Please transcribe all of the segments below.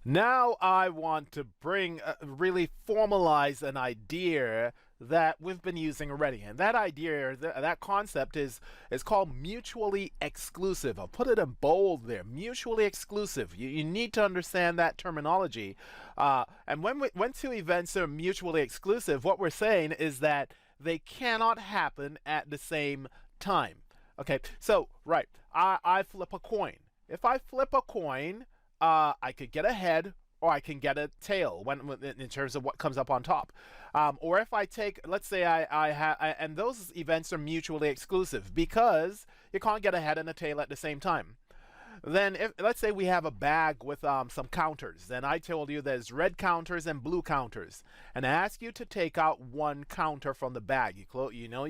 Now I want to bring, really formalize an idea that we've been using already. And that idea, that concept is called mutually exclusive. I'll put it in bold there, mutually exclusive. You need to understand that terminology. And when two events are mutually exclusive, what we're saying is that they cannot happen at the same time. Okay, so, right, I flip a coin. If I flip a coin, I could get a head or I can get a tail in terms of what comes up on top. Or if I take, let's say and those events are mutually exclusive because you can't get a head and a tail at the same time. Then, if let's say we have a bag with some counters, then I told you there's red counters and blue counters, and I ask you to take out one counter from the bag. You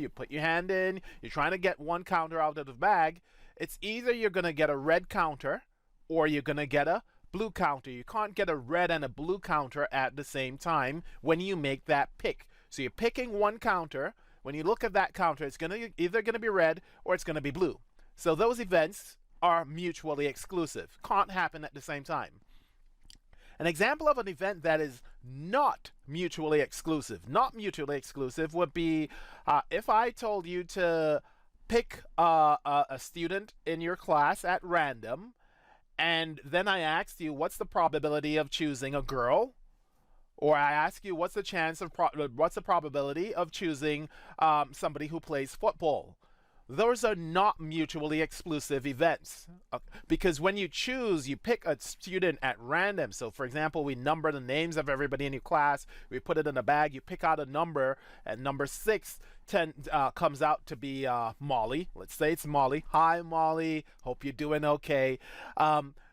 put your hand in, you're trying to get one counter out of the bag. It's either you're gonna get a red counter or you're gonna get a blue counter. You can't get a red and a blue counter at the same time when you make that pick. So you're picking one counter. When you look at that counter, it's either gonna be red or it's gonna be blue. So those events are mutually exclusive. Can't happen at the same time. An example of an event that is not mutually exclusive, would be if I told you to pick a student in your class at random, and then I asked you what's the probability of choosing a girl, or I ask you what's the probability of choosing somebody who plays football. Those are not mutually exclusive events, because when you pick a student at random. So for example, we number the names of everybody in your class, we put it in a bag, you pick out a number, and number 6 comes out to be Molly. Let's say it's Molly. Hi Molly, hope you're doing okay.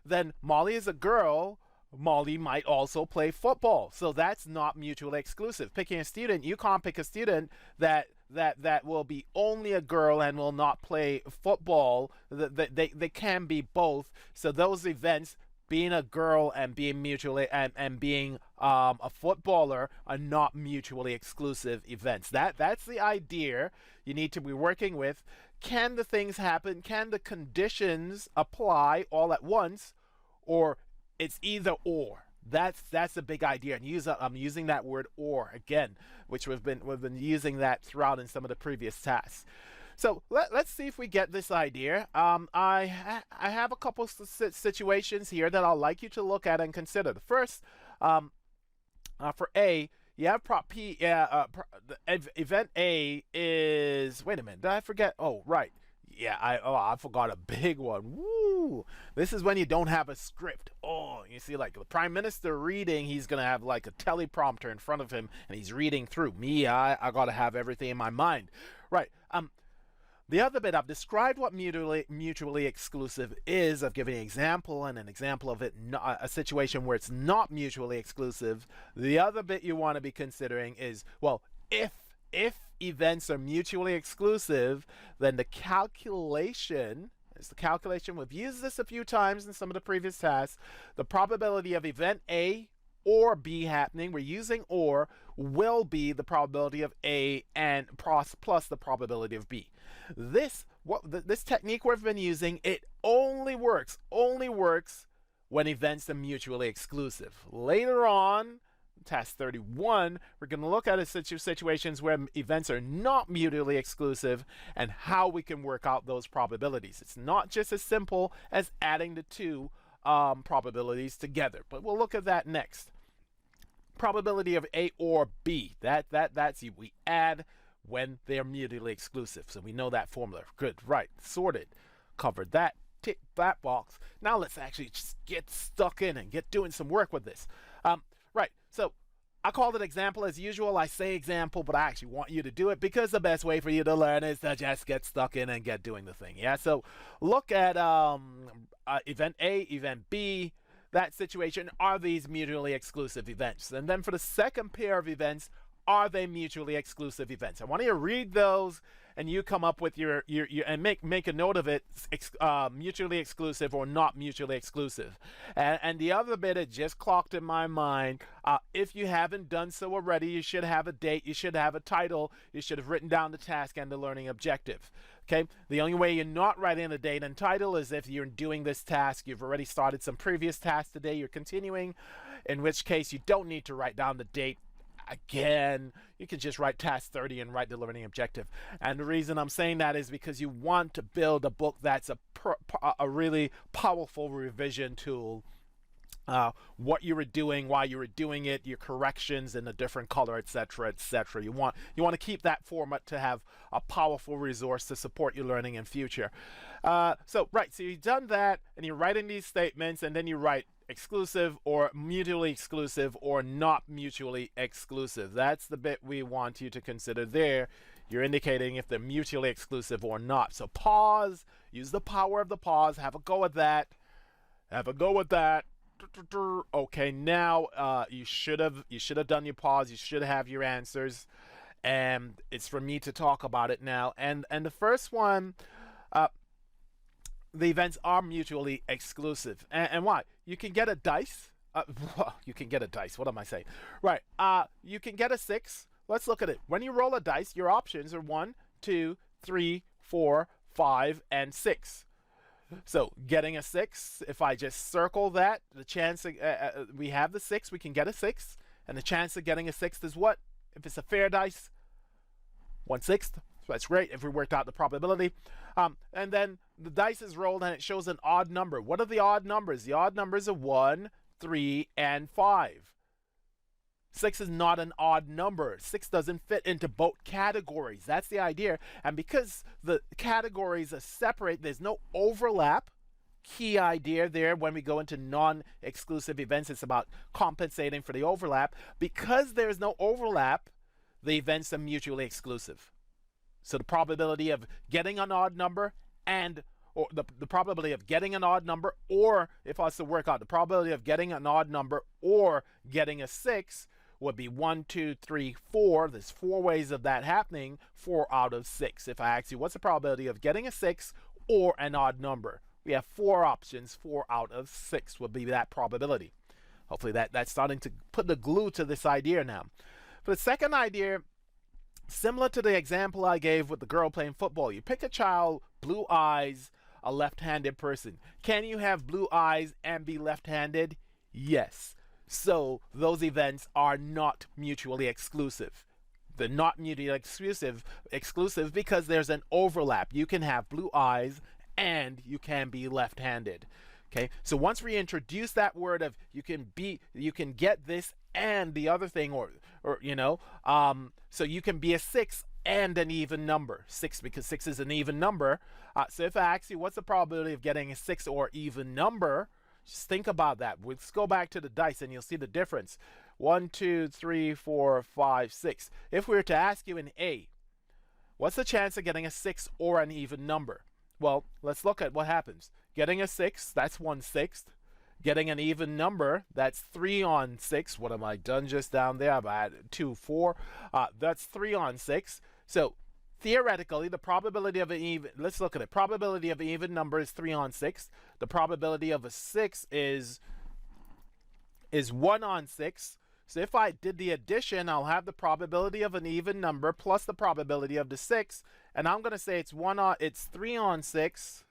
Then Molly is a girl. Molly might also play football, so that's not mutually exclusive. Picking a student, you can't pick a student that will be only a girl and will not play football. They can be both. So those events, being a girl and being and being a footballer, are not mutually exclusive events. That's the idea you need to be working with. Can the things happen? Can the conditions apply all at once, or it's either or? That's a big idea, and I'm using that word "or" again, which we've been using that throughout in some of the previous tasks. So let's see if we get this idea. I have a couple situations here that I'd like you to look at and consider. The first, for A, you have prop P. Event A is. Wait a minute, did I forget? Oh, right. Yeah, I forgot a big one. Woo! This is when you don't have a script. Oh, you see, like the prime minister reading, he's gonna have like a teleprompter in front of him, and he's reading through. Me, I gotta have everything in my mind. Right. The other bit, I've described what mutually exclusive is. I've given an example and an example of it, a situation where it's not mutually exclusive. The other bit you want to be considering is, well, if events are mutually exclusive, then the calculation is the calculation. We've used this a few times in some of the previous tasks. The probability of event A or B happening, we're using or, will be the probability of A and plus the probability of B. This technique we've been using, it only works when events are mutually exclusive. Later on, Task 31, we're going to look at situations where events are not mutually exclusive and how we can work out those probabilities. It's not just as simple as adding the two probabilities together, but we'll look at that next. Probability of A or B, that's we add when they're mutually exclusive. So we know that formula. Good, right, sorted, covered that, tick that box. Now let's actually just get stuck in and get doing some work with this. Right, so I called it example as usual. I say example, but I actually want you to do it because the best way for you to learn is to just get stuck in and get doing the thing. Yeah, so look at event A, event B, that situation. Are these mutually exclusive events? And then for the second pair of events, are they mutually exclusive events? I want you to read those and you come up with your and make a note of it, mutually exclusive or not mutually exclusive. And the other bit, it just clocked in my mind, if you haven't done so already, you should have a date, you should have a title, you should have written down the task and the learning objective. Okay, the only way you're not writing the date and title is if you're doing this task, you've already started some previous tasks today, you're continuing, in which case you don't need to write down the date. Again, you can just write task 30 and write the learning objective. And the reason I'm saying that is because you want to build a book that's a really powerful revision tool. What you were doing, why you were doing it, your corrections in a different color, etc., etc. You want to keep that format to have a powerful resource to support your learning in future. So you've done that, and you're writing these statements, and then you write exclusive or mutually exclusive or not mutually exclusive. That's the bit we want you to consider there. You're indicating if they're mutually exclusive or not. So pause, use the power of the pause, have a go at that. Okay, now you should have done your pause. You should have your answers, and it's for me to talk about it now. And the first one, the events are mutually exclusive. And why? You can get a dice. You can get a dice. What am I saying? Right. You can get a 6. Let's look at it. When you roll a dice, your options are 1, 2, 3, 4, 5, and 6. So getting a 6, if I just circle that, the chance we have the 6, we can get a 6, and the chance of getting a 6 is what? If it's a fair dice, 1/6. So that's great if we worked out the probability. And then the dice is rolled and it shows an odd number. What are the odd numbers? The odd numbers are 1, 3, and 5. 6 is not an odd number. 6 doesn't fit into both categories. That's the idea. And because the categories are separate, there's no overlap. Key idea there when we go into non-exclusive events, it's about compensating for the overlap. Because there's no overlap, the events are mutually exclusive. So the probability of getting an odd number or the probability of getting an odd number, or if I was to work out the probability of getting an odd number or getting a 6, would be 1, 2, 3, 4. There's 4 ways of that happening. 4 out of 6. If I ask you what's the probability of getting a 6 or an odd number, we have 4 options. 4 out of 6 would be that probability. Hopefully that's starting to put the glue to this idea now. For the second idea, similar to the example I gave with the girl playing football, you pick a child, blue eyes, a left-handed person. Can you have blue eyes and be left-handed? Yes. So those events are not mutually exclusive. They're not mutually exclusive because there's an overlap. You can have blue eyes and you can be left-handed. Okay, so once we introduce that word of you can get this and the other thing, so you can be a 6 and an even number. 6 because 6 is an even number. So if I ask you what's the probability of getting a 6 or even number, just think about that. Let's go back to the dice and you'll see the difference. 1, 2, 3, 4, 5, 6. If we were to ask you in A, what's the chance of getting a 6 or an even number? Well, let's look at what happens. Getting a 6, that's 1/6. Getting an even number, that's 3 on 6. What am I done just down there? I've added 2, 4. That's 3 on 6. So theoretically, the probability of an even, let's look at it. Probability of an even number is 3 on 6. The probability of a 6 is 1 on 6. So if I did the addition, I'll have the probability of an even number plus the probability of the 6. And I'm going to say it's 3 on 6.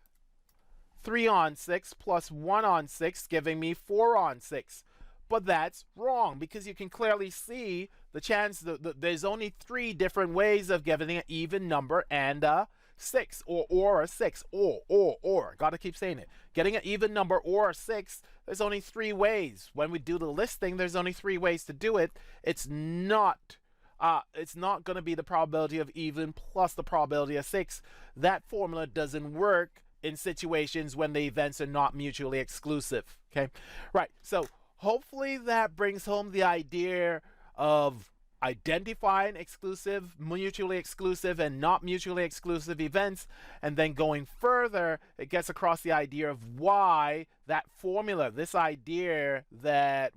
3 on 6 plus 1 on 6, giving me 4 on 6. But that's wrong because you can clearly see the chance that there's only 3 different ways of giving an even number and a 6 or a 6 or. Gotta keep saying it. Getting an even number or a 6, there's only 3 ways. When we do the listing, there's only 3 ways to do it. It's not going to be the probability of even plus the probability of 6. That formula doesn't work in situations when the events are not mutually exclusive. Okay, right. So hopefully that brings home the idea of identifying exclusive, mutually exclusive, and not mutually exclusive events. And then going further, it gets across the idea of why that formula, this idea that,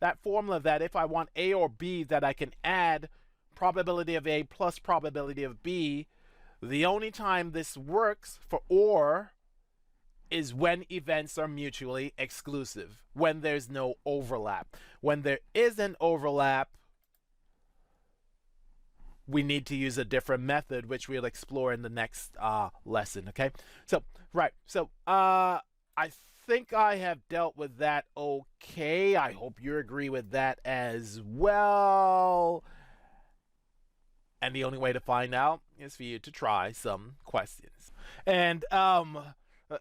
that formula that if I want A or B, that I can add probability of A plus probability of B. The only time this works for or is when events are mutually exclusive, when there's no overlap. When there is an overlap, we need to use a different method, which we'll explore in the next lesson, okay? So, right. So, I think I have dealt with that okay. I hope you agree with that as well. And the only way to find out is for you to try some questions. And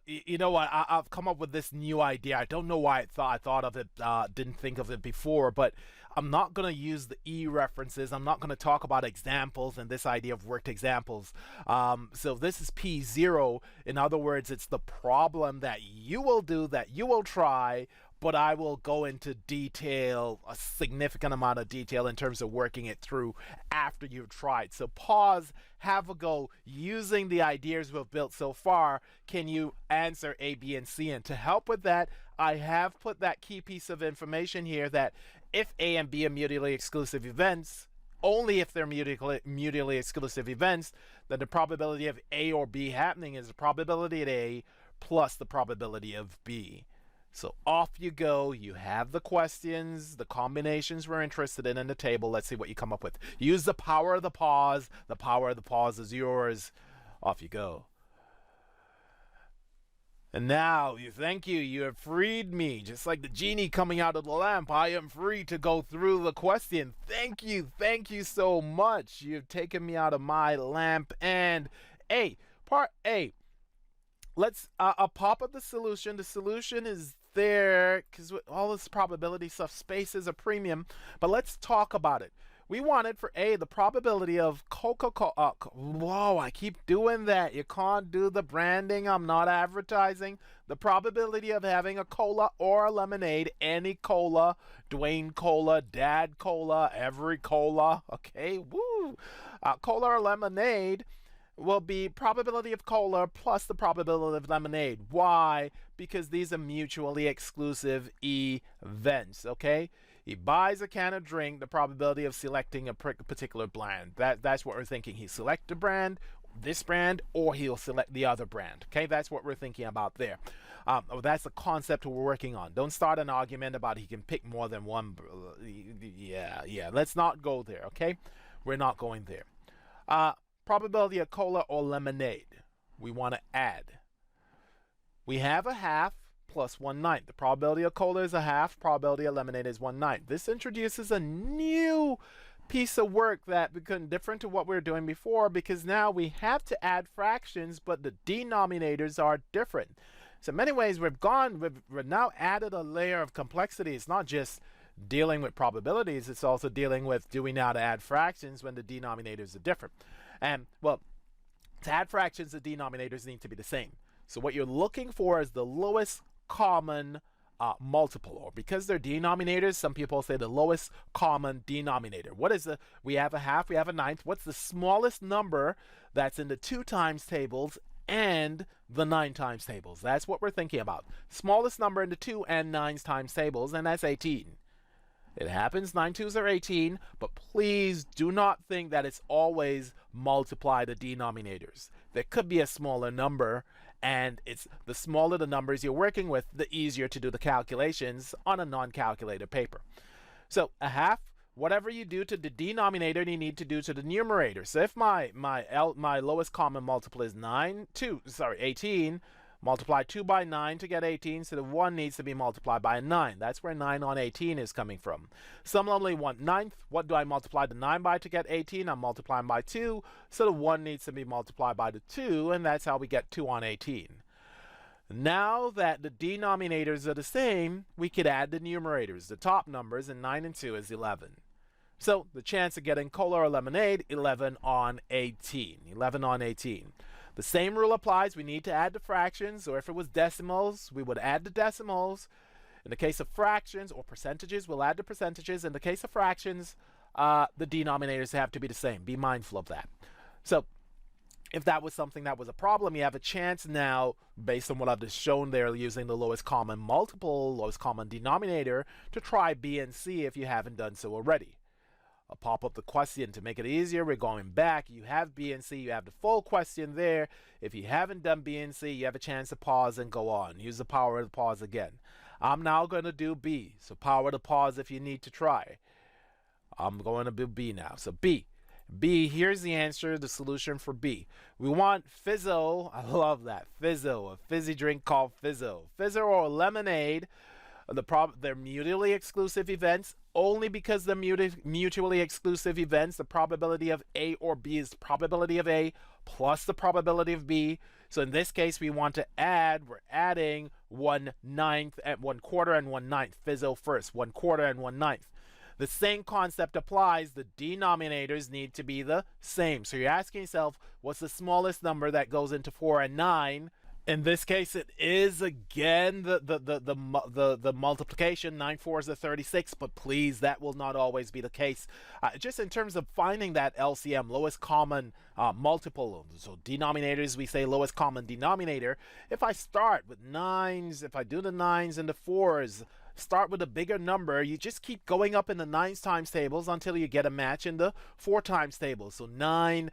you know what? I've come up with this new idea. I don't know why I thought of it, didn't think of it before, but I'm not going to use the E references. I'm not going to talk about examples and this idea of worked examples. So this is P0. In other words, it's the problem that you will do, that you will try, but I will go into detail, a significant amount of detail in terms of working it through after you've tried. So pause, have a go, using the ideas we've built so far. Can you answer A, B, and C? And to help with that, I have put that key piece of information here that if A and B are mutually exclusive events, only if they're mutually exclusive events, then the probability of A or B happening is the probability of A plus the probability of B. So off you go. You have the questions, the combinations we're interested in the table. Let's see what you come up with. Use the power of the pause. The power of the pause is yours. Off you go. And now, thank you. You have freed me. Just like the genie coming out of the lamp, I am free to go through the question. Thank you. Thank you so much. You've taken me out of my lamp. And A, part A. Let's pop up the solution. The solution is there because with all this probability stuff, space is a premium. But let's talk about it. We wanted for A, the probability of Coca-Cola. Whoa, I keep doing that. You can't do the branding. I'm not advertising. The probability of having a cola or a lemonade, any cola, Dwayne Cola, Dad Cola, every cola. Okay, woo. Cola or lemonade will be probability of cola plus the probability of lemonade. Why? Because these are mutually exclusive events, okay? He buys a can of drink, the probability of selecting a particular brand. That's what we're thinking. He select the brand, this brand, or he'll select the other brand, okay? That's what we're thinking about there. That's the concept we're working on. Don't start an argument about he can pick more than one. Yeah. Let's not go there, okay? We're not going there. Probability of cola or lemonade. We want to add. We have a half plus 1/9. The probability of cola is a half. Probability of lemonade is 1/9. This introduces a new piece of work that becomes different to what we were doing before, because now we have to add fractions, but the denominators are different. So in many ways, we've now added a layer of complexity. It's not just dealing with probabilities. It's also dealing with, do we now to add fractions when the denominators are different? And, well, to add fractions, the denominators need to be the same. So what you're looking for is the lowest common multiple, or because they're denominators, some people say the lowest common denominator. What is the, we have a half, we have a ninth. What's the smallest number that's in the 2 times tables and the 9 times tables? That's what we're thinking about. Smallest number in the 2 and 9 times tables, and that's 18. It happens, 9 2s are 18, but please do not think that it's always multiply the denominators. There could be a smaller number, and it's the smaller the numbers you're working with, the easier to do the calculations on a non-calculated paper. So a half, whatever you do to the denominator, you need to do to the numerator. So if my lowest common multiple is 18, multiply 2 by 9 to get 18, so the 1 needs to be multiplied by 9. That's where 9 on 18 is coming from. Similarly, 1/9, what do I multiply the 9 by to get 18? I'm multiplying by 2, so the 1 needs to be multiplied by the 2, and that's how we get 2 on 18. Now that the denominators are the same, we could add the numerators. The top numbers, and 9 and 2 is 11. So the chance of getting cola or lemonade, 11 on 18. 11 on 18. The same rule applies. We need to add the fractions, or if it was decimals, we would add the decimals. In the case of fractions or percentages, we'll add the percentages. In the case of fractions, the denominators have to be the same. Be mindful of that. So if that was something that was a problem, you have a chance now, based on what I've just shown there, using the lowest common multiple, lowest common denominator, to try B and C if you haven't done so already. I'll pop up the question to make it easier. We're going back. You have B and C. You have the full question there. If you haven't done B and C, you have a chance to pause and go on. Use the power of the pause again. I'm now going to do B. So power to pause if you need to try. I'm going to do B now. So B. B, here's the answer, the solution for B. We want fizzo. I love that. Fizzo, a fizzy drink called fizzo. Fizzo or lemonade. They're mutually exclusive events. Only because they're mutually exclusive events, the probability of A or B is the probability of A plus the probability of B. So in this case, we want to add, we're adding 1/9 and 1/4 and 1/9. Fizzo first, 1/4 and 1/9. The same concept applies. The denominators need to be the same. So you're asking yourself, what's the smallest number that goes into 4 and 9? In this case, it is again the multiplication. 9 fours are 36, but please, that will not always be the case. Just in terms of finding that LCM, lowest common multiple, so denominators, we say lowest common denominator. If I start with 9s, if I do the 9s and the 4s, start with a bigger number, you just keep going up in the 9s times tables until you get a match in the 4 times tables. So 9,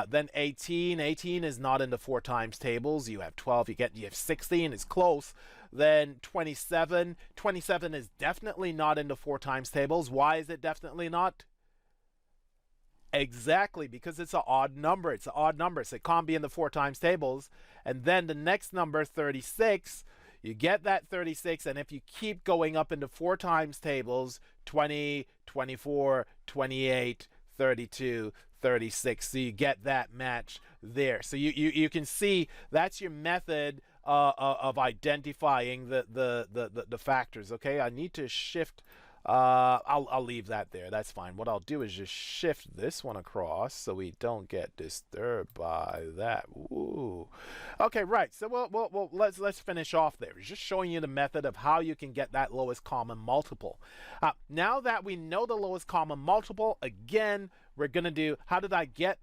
then 18. 18 is not in the 4 times tables. You have 12, you have 16, it's close. Then 27. 27 is definitely not in the 4 times tables. Why is it definitely not? Exactly, because it's an odd number. It's an odd number, so it can't be in the 4 times tables. And then the next number, 36, you get that 36, and if you keep going up into 4 times tables, 20, 24, 28, 32, 36, so you get that match there. So you can see that's your method of identifying the factors. Okay, I need to shift. I'll leave that there. That's fine. What I'll do is just shift this one across so we don't get disturbed by that. Ooh. Okay, right. So let's finish off there. It's just showing you the method of how you can get that lowest common multiple. Now that we know the lowest common multiple, again, we're gonna do. How did I get?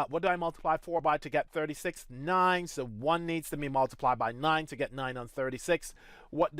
What did I multiply 4 by to get 36? 9. So 1 needs to be multiplied by 9 to get 9 on 36. What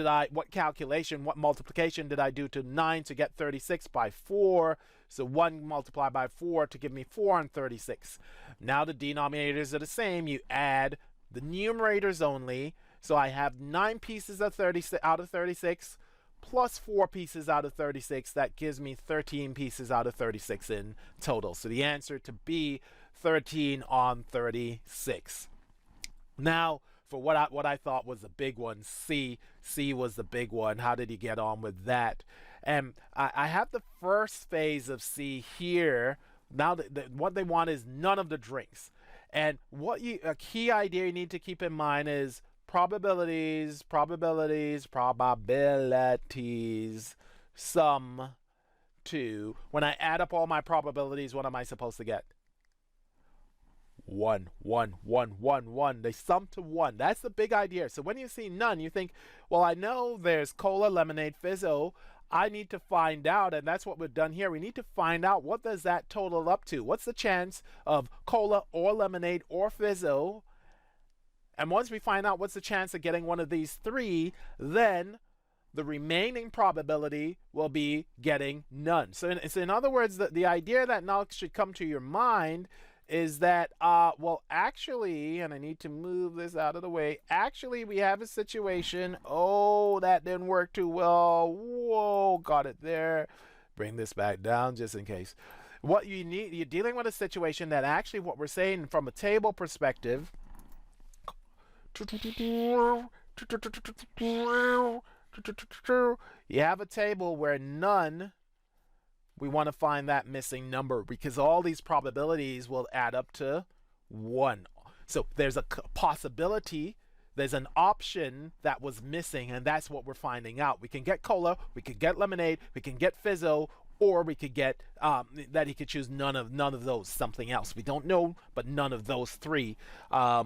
multiplication did I do to 9 to get 36? By 4. So 1 multiplied by 4 to give me 4 on 36. Now the denominators are the same. You add the numerators only. So I have 9 pieces of 36 out of 36. Plus 4 pieces out of 36. That gives me 13 pieces out of 36 in total. So the answer to B, 13 on 36. Now, for what I thought was the big one, C was the big one. How did he get on with that? And I have the first phase of C here. Now, what they want is none of the drinks. And a key idea you need to keep in mind is probabilities, sum to. When I add up all my probabilities, what am I supposed to get? 1, 1, 1, 1, 1. They sum to 1. That's the big idea. So when you see none, you think, well, I know there's cola, lemonade, fizzo. I need to find out, and that's what we've done here. We need to find out what does that total up to. What's the chance of cola or lemonade or fizzo? And once we find out what's the chance of getting one of these 3, then the remaining probability will be getting none. So in other words, the idea that now should come to your mind is that, well, actually, and I need to move this out of the way, actually, we have a situation. Oh, that didn't work too well. Whoa, got it there. Bring this back down just in case. What you need, you're dealing with a situation that actually what we're saying from a table perspective, you have a table where none, we want to find that missing number because all these probabilities will add up to 1. So there's a possibility, there's an option that was missing, and that's what we're finding out. We can get cola, we can get lemonade, we can get fizzo, or we could get that he could choose none of those, something else. We don't know, but none of those 3,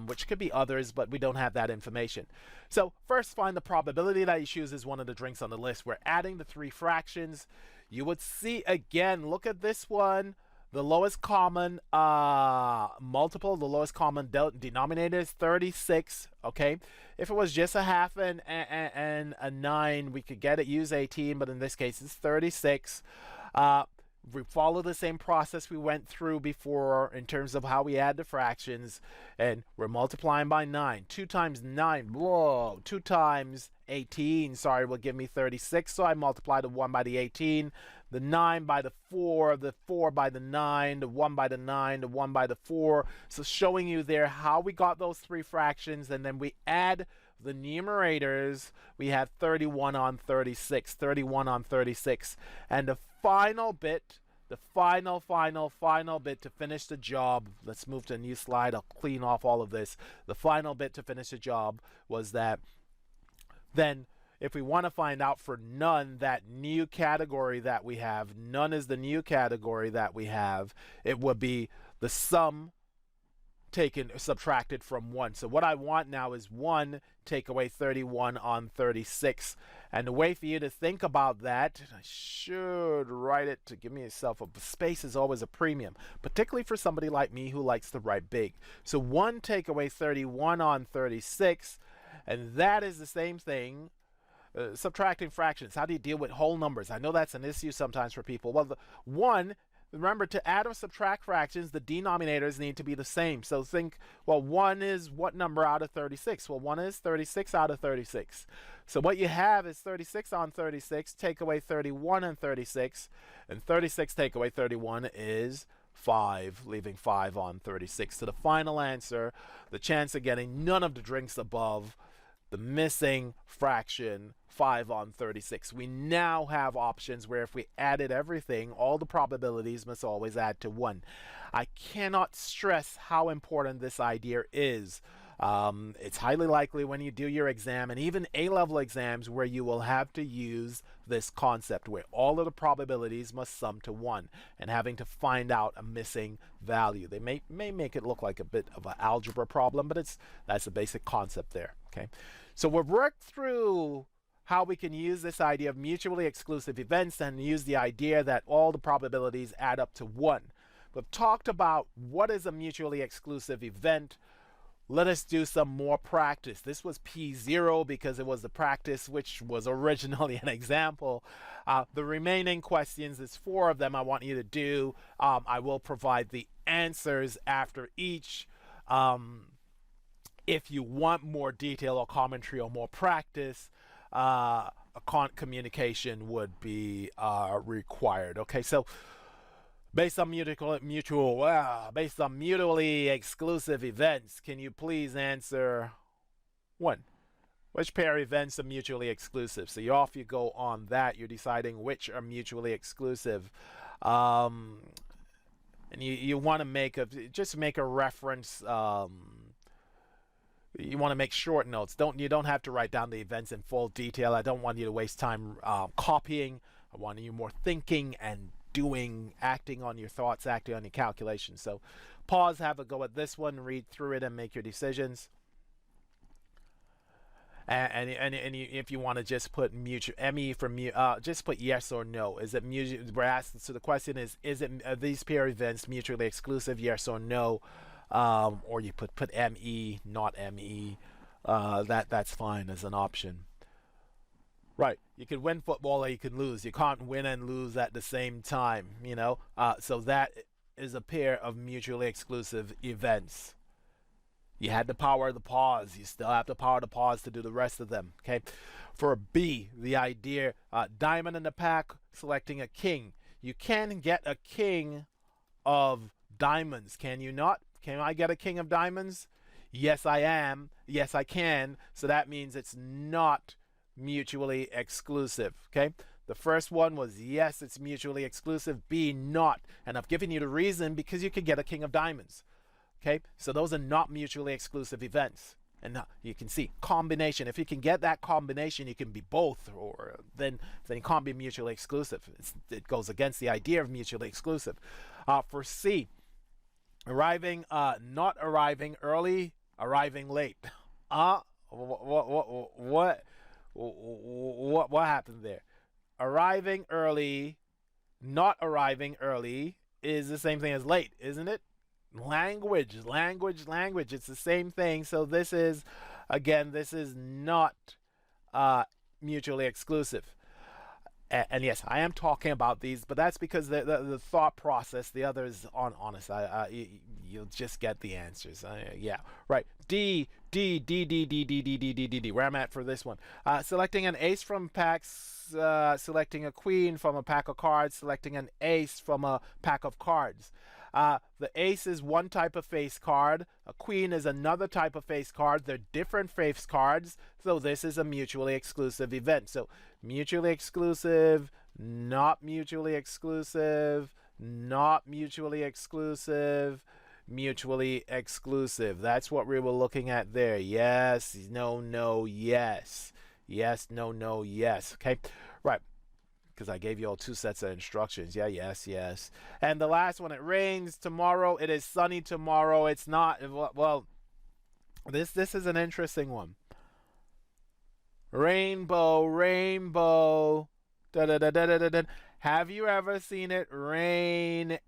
which could be others, but we don't have that information. So first, find the probability that he chooses one of the drinks on the list. We're adding the 3 fractions. You would see again, look at this one. The lowest common multiple, the lowest common denominator is 36. Okay, if it was just a half and a 9, we could get it, use 18, but in this case it's 36. We follow the same process we went through before in terms of how we add the fractions, and we're multiplying by 9. 2 times 9, whoa, 2 times 18, sorry, will give me 36, so I multiply the 1 by the 18, the 9 by the 4 by the 9, the 1 by the 9, the 1 by the 4, so showing you there how we got those three fractions, and then we add the numerators. We have 31 on 36, 31 on 36, and the final bit, the final bit to finish the job, let's move to a new slide, I'll clean off all of this. The final bit to finish the job was that then if we want to find out for none, that new category that we have, none is the new category that we have, it would be the sum subtracted from 1. So what I want now is 1 take away 31 on 36. And the way for you to think about that, I should write it to give myself a space is always a premium, particularly for somebody like me who likes to write big. So 1 take away 31 on 36, and that is the same thing. Subtracting fractions. How do you deal with whole numbers? I know that's an issue sometimes for people. Well, the 1, remember, to add or subtract fractions, the denominators need to be the same. So think, well, 1 is what number out of 36? Well, 1 is 36 out of 36. So what you have is 36 on 36, take away 31 on 36, and 36 take away 31 is 5, leaving 5 on 36. So the final answer, the chance of getting none of the drinks above, the missing fraction, 5 on 36. We now have options where if we added everything, all the probabilities must always add to 1. I cannot stress how important this idea is. It's highly likely when you do your exam, and even A-level exams, where you will have to use this concept where all of the probabilities must sum to 1 and having to find out a missing value. They may make it look like a bit of an algebra problem, but that's a basic concept there. Okay, so we've worked through how we can use this idea of mutually exclusive events and use the idea that all the probabilities add up to 1. We've talked about what is a mutually exclusive event. Let us do some more practice. This was P0 because it was the practice which was originally an example. The remaining questions, there's 4 of them I want you to do. I will provide the answers after each. If you want more detail or commentary or more practice, communication would be required. Okay, so based on mutually exclusive events, can you please answer 1? Which pair of events are mutually exclusive? So off you go on that. You're deciding which are mutually exclusive. And you want to just make a reference. You want to make short notes. You don't have to write down the events in full detail. I don't want you to waste time copying. I want you more thinking and acting on your thoughts, acting on your calculations. So pause, have a go at this one, read through it, and make your decisions. And if you want to just put ME for just put yes or no. Is it mutual? We're asked. So the question is it these pair events mutually exclusive? Yes or no? Or you put ME, not ME. That's fine as an option. Right, you can win football or you can lose. You can't win and lose at the same time, you know. So that is a pair of mutually exclusive events. You had the power of the pause. You still have the power of the pause to do the rest of them. Okay. For B, the idea, diamond in the pack, selecting a king. You can get a king of diamonds, can you not? Can I get a king of diamonds? Yes, I am. Yes, I can. So that means it's not mutually exclusive. Okay, the first one was yes, it's mutually exclusive. B, not, and I've given you the reason because you could get a king of diamonds. Okay, so those are not mutually exclusive events. And you can see combination. If you can get that combination, you can be both, or then it can't be mutually exclusive. It goes against the idea of mutually exclusive. For C, arriving, not arriving early, arriving late. What happened there? Arriving early, not arriving early is the same thing as late, isn't it? Language. It's the same thing. So this is not mutually exclusive. And yes, I am talking about these, but that's because the thought process, the others aren't honest. You'll just get the answers. Yeah, right. D. Where I'm at for this one. Selecting an ace from packs, selecting a queen from a pack of cards, selecting an ace from a pack of cards. The ace is one type of face card. A queen is another type of face card. They're different face cards, so this is a mutually exclusive event. So mutually exclusive, not mutually exclusive, not mutually exclusive, mutually exclusive. That's what we were looking at there. Yes, no, no, yes. Yes, no, no, yes. Okay, right. Because I gave you all two sets of instructions. Yeah, yes, yes. And the last one, it rains tomorrow. It is sunny tomorrow. It's not, well, this is an interesting one. Rainbow, rainbow. Da, da, da, da, da, da, da. Have you ever seen it rain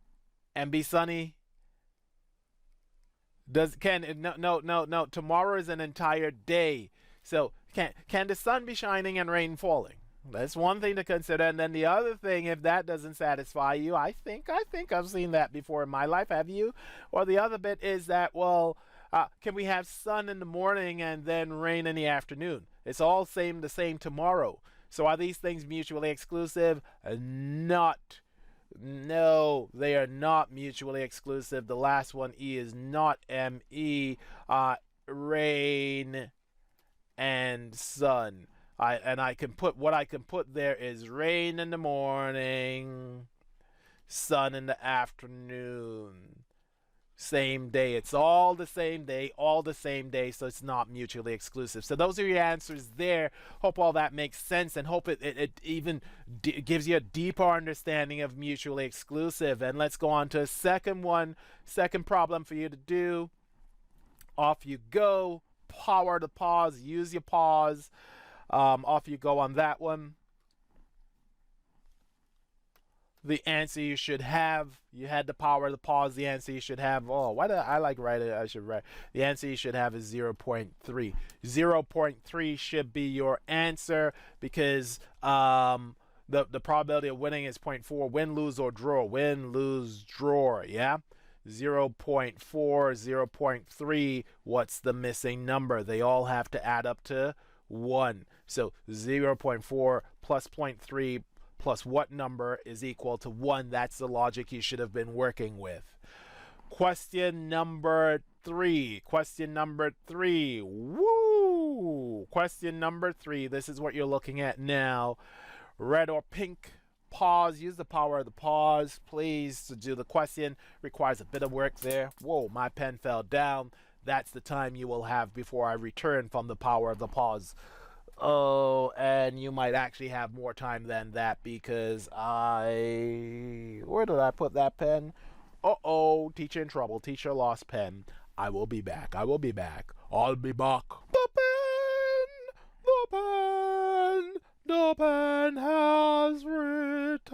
and be sunny? No. Tomorrow is an entire day. So can the sun be shining and rain falling? That's one thing to consider. And then the other thing, if that doesn't satisfy you, I think I've seen that before in my life. Have you? Or the other bit is that, well, can we have sun in the morning and then rain in the afternoon? It's all the same tomorrow. So are these things mutually exclusive? Not. No, they are not mutually exclusive. The last one, E, is not M-E. Rain and sun. I can put what I can put there is rain in the morning, sun in the afternoon. Same day. It's all the same day, so it's not mutually exclusive. So those are your answers there. Hope all that makes sense, and hope it even gives you a deeper understanding of mutually exclusive. And let's go on to a second problem for you to do. Off you go. Power to pause. Use your pause. Off you go on that one. The answer you should have, you had the power to pause. The answer you should have, why do I like write it? I should write. The answer you should have is 0.3. 0.3 should be your answer because the probability of winning is 0.4. Win, lose, or draw. Win, lose, draw. Yeah. 0.4, 0.3. What's the missing number? They all have to add up to 1. So 0.4 plus 0.3 plus what number is equal to 1? That's the logic you should have been working with. Question number 3. Woo! Question number 3. This is what you're looking at now. Red or pink? Pause. Use the power of the pause, please, to do the question. Requires a bit of work there. Whoa, my pen fell down. That's the time you will have before I return from the power of the pause. Oh, and you might actually have more time than that because where did I put that pen? Uh-oh, teacher in trouble. Teacher lost pen. I will be back. I'll be back. The pen has returned.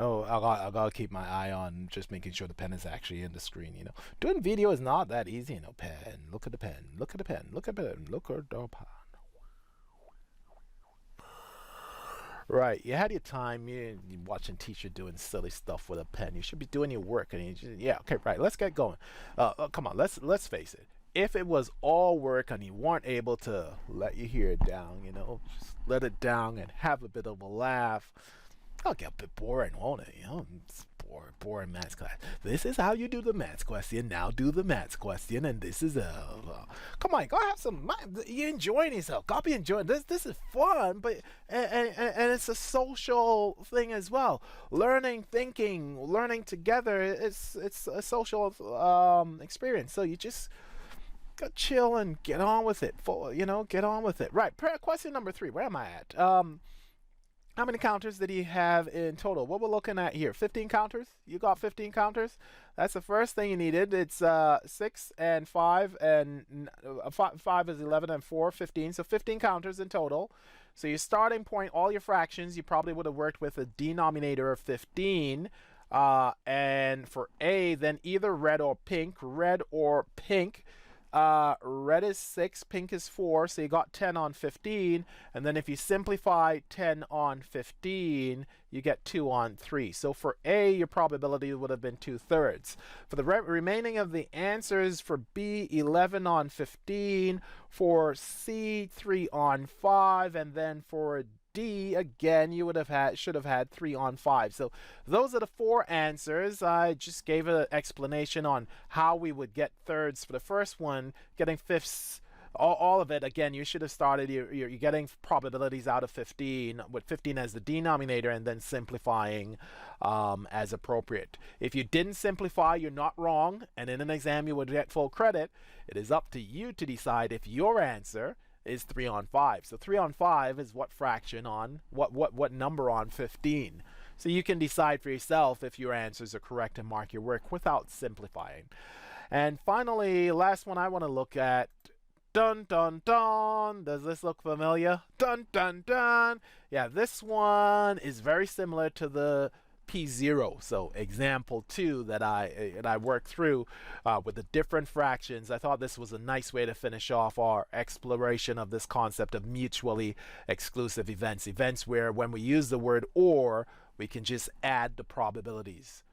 Oh, I gotta keep my eye on just making sure the pen is actually in the screen, Doing video is not that easy, pen. Look at the pen. Look at the pen. Look at the pen. Look at the pen. Right, you had your time. You're watching teacher doing silly stuff with a pen. You should be doing your work. And okay, right. Let's get going. Come on, let's face it. If it was all work and you weren't able to let your hair down, just let it down and have a bit of a laugh, it'll get a bit boring, won't it? It's boring maths class. This is how you do the maths question. Now do the maths question, and this is come on, go have some. You're enjoying yourself. Go be enjoying this. This is fun, but and it's a social thing as well. Learning, thinking, learning together. It's a social experience. So you just go chill and get on with it. Get on with it. Right. Question number 3. Where am I at? How many counters did he have in total? What we're looking at here, 15 counters? You got 15 counters? That's the first thing you needed. It's 6 and 5, and 5 is 11 and 4, 15. So 15 counters in total. So your starting point, all your fractions, you probably would have worked with a denominator of 15. And for A, then either red or pink. red is 6, pink is 4, so you got 10 on 15, and then if you simplify 10 on 15, you get 2 on 3. So for A, your probability would have been 2/3. For the remaining of the answers, for B, 11 on 15, for C, 3 on 5, and then for D, again, you should have had 3 on 5. So those are the 4 answers. I just gave an explanation on how we would get thirds for the first one. Getting fifths, all of it, again, you should have started, you're getting probabilities out of 15, with 15 as the denominator, and then simplifying as appropriate. If you didn't simplify, you're not wrong, and in an exam you would get full credit. It is up to you to decide if your answer is 3 on 5. So 3 on 5 is what fraction on, what number on 15. So you can decide for yourself if your answers are correct and mark your work without simplifying. And finally, last one I want to look at. Dun dun dun. Does this look familiar? Dun dun dun. Yeah, this one is very similar to the P0. So example 2 that I worked through with the different fractions. I thought this was a nice way to finish off our exploration of this concept of mutually exclusive events. Events where when we use the word or, we can just add the probabilities.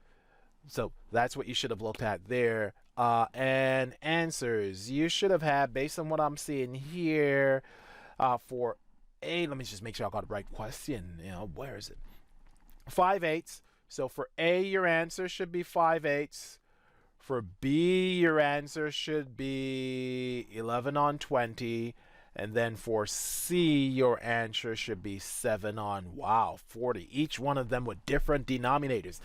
So that's what you should have looked at there. And answers. You should have had, based on what I'm seeing here, for A, let me just make sure I got the right question. You know, where is it? 5/8. So for A, your answer should be 5/8. For B, your answer should be 11 on 20. And then for C, your answer should be 7 on, wow, 40. Each one of them with different denominators.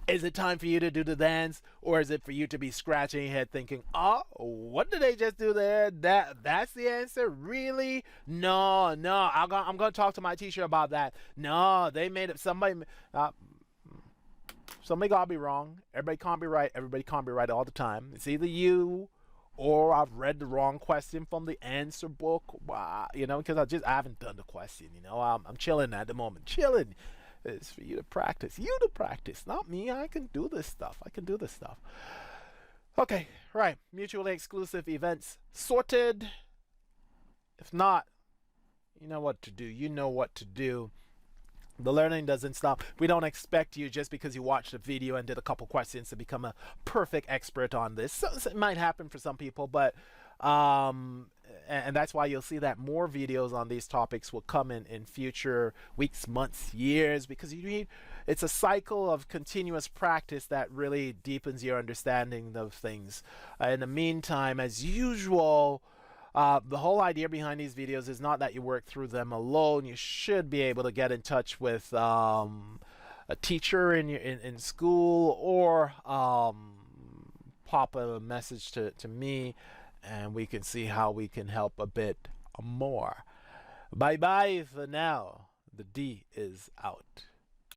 Is it time for you to do the dance, or is it for you to be scratching your head thinking, oh, what did they just do there? That's the answer? Really? No, I'm going to talk to my teacher about that. No, they made it. Somebody got to be wrong. Everybody can't be right. Everybody can't be right all the time. It's either you or I've read the wrong question from the answer book. Wow, you know, because I haven't done the question. You know, I'm chilling at the moment. Chilling. It's for you to practice. You to practice, not me. I can do this stuff. Okay, right. Mutually exclusive events sorted. If not, you know what to do. You know what to do. The learning doesn't stop. We don't expect you, just because you watched a video and did a couple questions, to become a perfect expert on this. So it might happen for some people, but and that's why you'll see that more videos on these topics will come in future weeks, months, years, because it's a cycle of continuous practice that really deepens your understanding of things. In the meantime, as usual, the whole idea behind these videos is not that you work through them alone. You should be able to get in touch with a teacher in school, or pop a message to me, and we can see how we can help a bit more. Bye bye for now. The D is out.